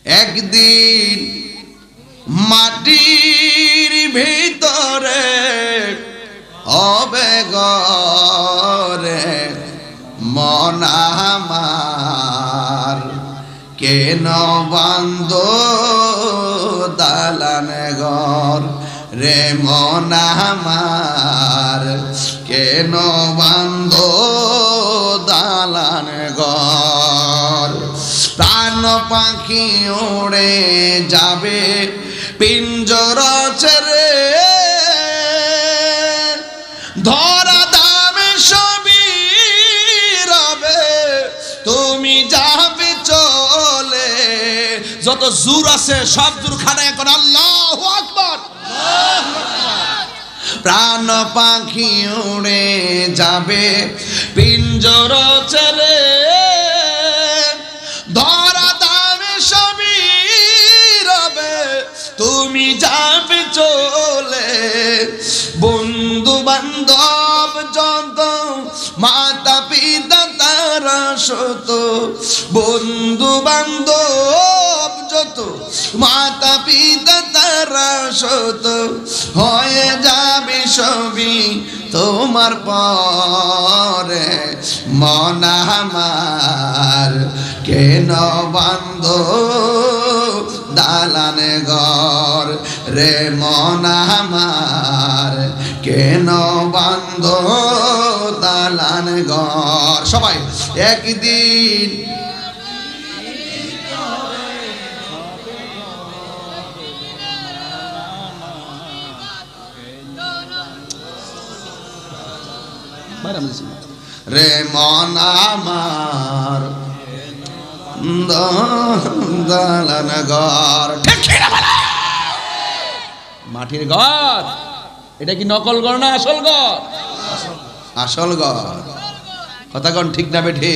একদিন মাটির ভিতরে হবে ঘরে মন আমার, কেন বান্ধ দালান ঘর রে মন আমার, কেন বান্ধ দালান ঘর। প্রাণ পাখি উড়ে যাবে পিঞ্জর ছেড়ে, ধরা দামে সবই রবে তুমি যাবে চলে। যত জোর আছে সব জোর খাটায় এখন আল্লাহু আকবার। প্রাণ পাখি উড়ে যাবে পিঞ্জর ছেড়ে, ধরা দামে সবই রবে তুমি যাবে চলে। বন্ধু বান্ধব যত মাতা পিতা তারা শত, বন্ধু বান্ধব যত মাতা পিতা তারা শত, হয়ে যাবে সবই তোমার পরে মন আমার, কেন বান্ধ দালান ঘর রে মন আমার, কেন বান্ধ দালান ঘর। সবাই একদিন রে মন আমার, দালান ঘর। মাটির ঘর, এটা কি নকল ঘর না আসল ঘর? আসল ঘর। কথা কোন ঠিক না বেঠে?